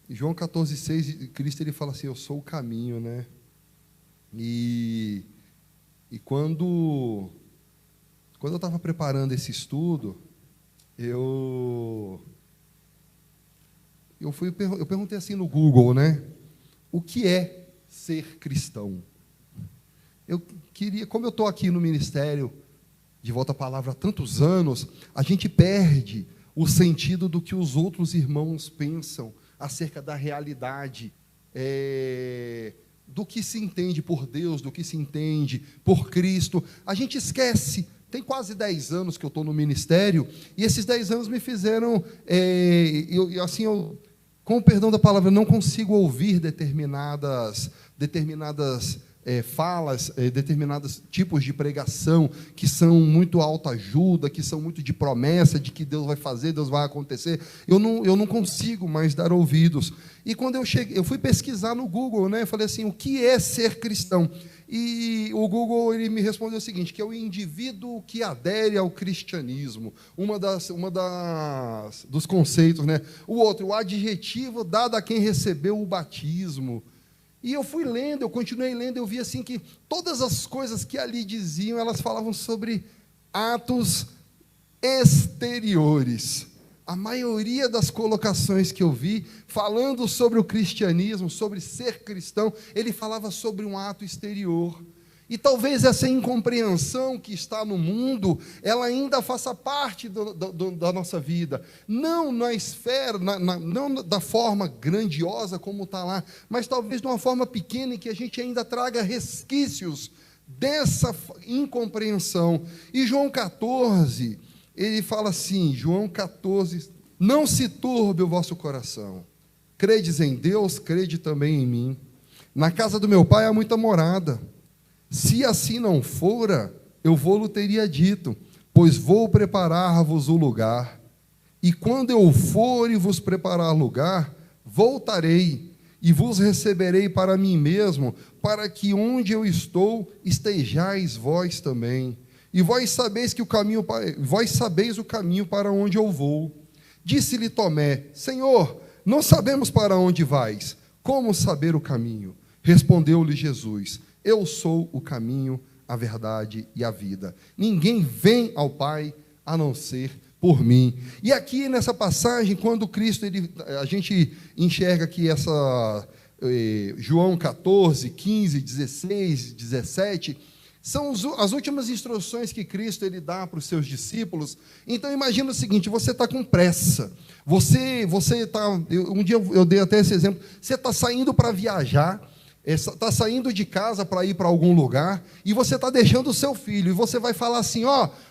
Em João 14:6, Cristo ele fala assim: eu sou o caminho, né? E quando eu estava preparando esse estudo, eu perguntei assim no Google, né? O que é ser cristão? Eu queria, como eu estou aqui no ministério de Volta à Palavra há tantos anos, a gente perde o sentido do que os outros irmãos pensam acerca da realidade, do que se entende por Deus, do que se entende por Cristo. A gente esquece. Tem quase 10 anos que eu estou no ministério, e esses 10 anos me fizeram, com o perdão da palavra, não consigo ouvir determinadas falas, determinados tipos de pregação que são muito autoajuda, que são muito de promessa, de que Deus vai fazer, Deus vai acontecer. Eu não consigo mais dar ouvidos. E quando eu fui pesquisar no Google, né, eu falei assim, o que é ser cristão? E o Google ele me respondeu o seguinte, que é o indivíduo que adere ao cristianismo. Dos conceitos, né? O outro, o adjetivo dado a quem recebeu o batismo. E eu fui lendo, eu continuei lendo, eu vi assim que todas as coisas que ali diziam, elas falavam sobre atos exteriores. A maioria das colocações que eu vi, falando sobre o cristianismo, sobre ser cristão, ele falava sobre um ato exterior. E talvez essa incompreensão que está no mundo, ela ainda faça parte da nossa vida. Não na esfera, não da forma grandiosa como está lá, mas talvez de uma forma pequena em que a gente ainda traga resquícios dessa incompreensão. E João 14, ele fala assim, João 14, não se turbe o vosso coração. Credes em Deus, crede também em mim. Na casa do meu pai há muita morada. Se assim não fora, eu vou-lo teria dito, pois vou preparar-vos o lugar. E quando eu for e vos preparar lugar, voltarei e vos receberei para mim mesmo, para que onde eu estou estejais vós também. e vós sabeis o caminho para onde eu vou. Disse-lhe Tomé: Senhor, não sabemos para onde vais. Como saber o caminho? Respondeu-lhe Jesus: Eu sou o caminho, a verdade e a vida. Ninguém vem ao Pai a não ser por mim. E aqui nessa passagem, quando Cristo, a gente enxerga que João 14, 15, 16, 17, são as últimas instruções que Cristo dá para os seus discípulos. Então imagina o seguinte: você está com pressa, um dia eu dei até esse exemplo, você está saindo para viajar, está saindo de casa para ir para algum lugar, e você está deixando o seu filho, e você vai falar assim: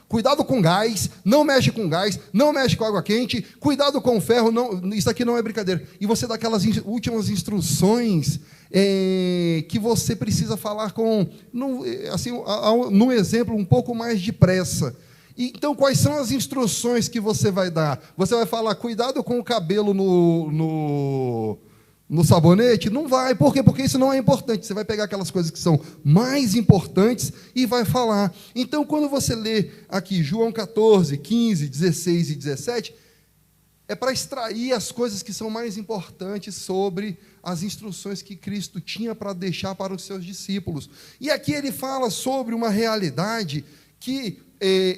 cuidado com gás, não mexe com gás, não mexe com água quente, cuidado com o ferro, não, isso aqui não é brincadeira. E você dá aquelas últimas instruções que você precisa falar no exemplo, um pouco mais depressa. Então, quais são as instruções que você vai dar? Você vai falar: cuidado com o cabelo no sabonete? Não vai. Por quê? Porque isso não é importante. Você vai pegar aquelas coisas que são mais importantes e vai falar. Então, quando você lê aqui João 14, 15, 16 e 17, é para extrair as coisas que são mais importantes sobre as instruções que Cristo tinha para deixar para os seus discípulos. E aqui ele fala sobre uma realidade que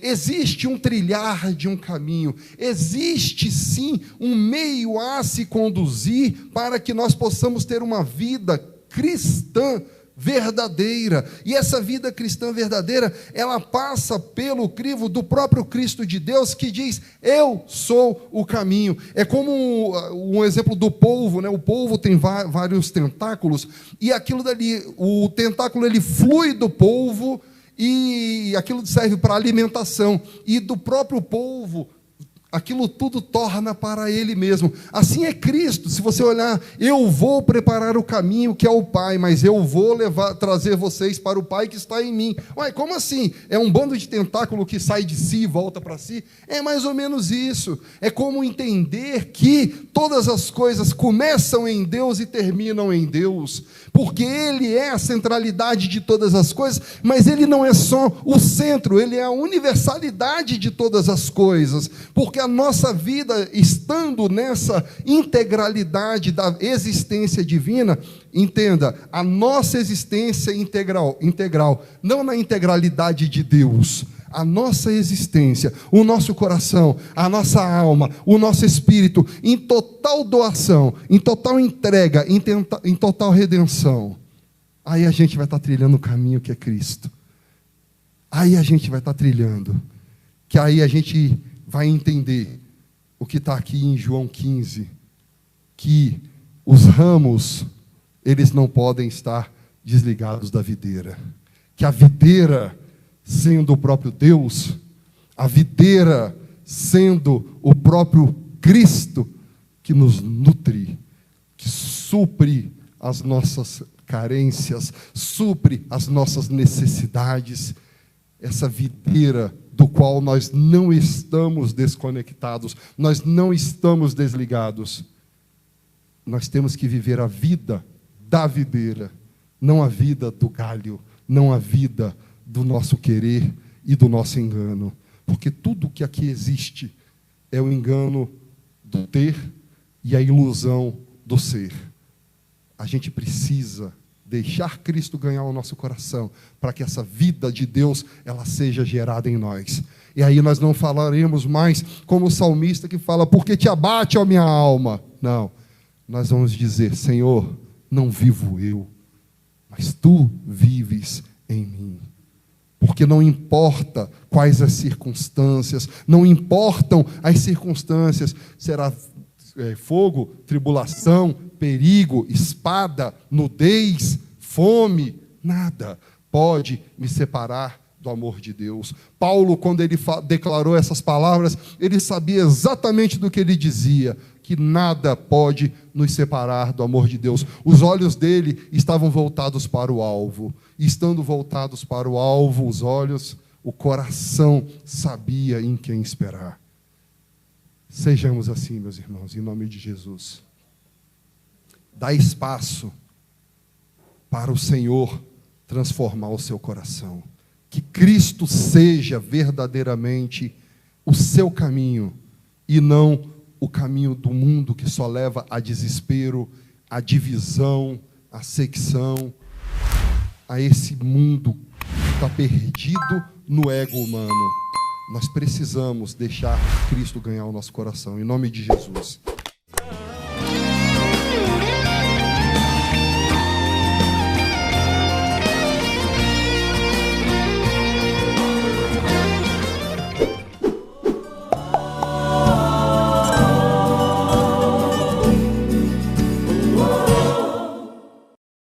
existe um trilhar de um caminho, existe sim um meio a se conduzir para que nós possamos ter uma vida cristã verdadeira. E essa vida cristã verdadeira, ela passa pelo crivo do próprio Cristo de Deus, que diz: eu sou o caminho. É como um exemplo do polvo, né? O polvo tem vários tentáculos, e aquilo dali, o tentáculo ele flui do polvo, e aquilo serve para alimentação, e do próprio polvo aquilo tudo torna para ele mesmo. Assim é Cristo. Se você olhar: eu vou preparar o caminho que é o Pai, mas eu vou trazer vocês para o Pai que está em mim. Ué, como assim? É um bando de tentáculo que sai de si e volta para si? É mais ou menos isso. É como entender que todas as coisas começam em Deus e terminam em Deus, porque Ele é a centralidade de todas as coisas, mas Ele não é só o centro, Ele é a universalidade de todas as coisas, porque a nossa vida, estando nessa integralidade da existência divina, entenda, a nossa existência integral, não na integralidade de Deus, a nossa existência, o nosso coração, a nossa alma, o nosso espírito, em total doação, em total entrega, em total redenção, aí a gente vai estar trilhando o caminho que é Cristo. Aí a gente vai estar trilhando, que aí a gente vai entender o que está aqui em João 15, que os ramos, eles não podem estar desligados da videira, que a videira, sendo o próprio Deus, a videira sendo o próprio Cristo, que nos nutre, que supre as nossas carências, supre as nossas necessidades, essa videira do qual nós não estamos desconectados, nós não estamos desligados. Nós temos que viver a vida da videira, não a vida do galho, não a vida do nosso querer e do nosso engano, porque tudo que aqui existe é o engano do ter e a ilusão do ser. A gente precisa deixar Cristo ganhar o nosso coração, para que essa vida de Deus, ela seja gerada em nós. E aí nós não falaremos mais como o salmista que fala: porque te abate, ó minha alma. Não, nós vamos dizer: Senhor, não vivo eu, mas Tu vives em mim. Porque não importa quais as circunstâncias, não importam as circunstâncias, será fogo, tribulação, perigo, espada, nudez, fome, nada pode me separar do amor de Deus. Paulo, quando ele declarou essas palavras, ele sabia exatamente do que ele dizia, que nada pode nos separar do amor de Deus. Os olhos dele estavam voltados para o alvo, e estando voltados para o alvo, os olhos, o coração sabia em quem esperar. Sejamos assim, meus irmãos, em nome de Jesus. Dá espaço para o Senhor transformar o seu coração. Que Cristo seja verdadeiramente o seu caminho e não o caminho do mundo que só leva a desespero, a divisão, a secção, a esse mundo que está perdido no ego humano. Nós precisamos deixar Cristo ganhar o nosso coração, em nome de Jesus.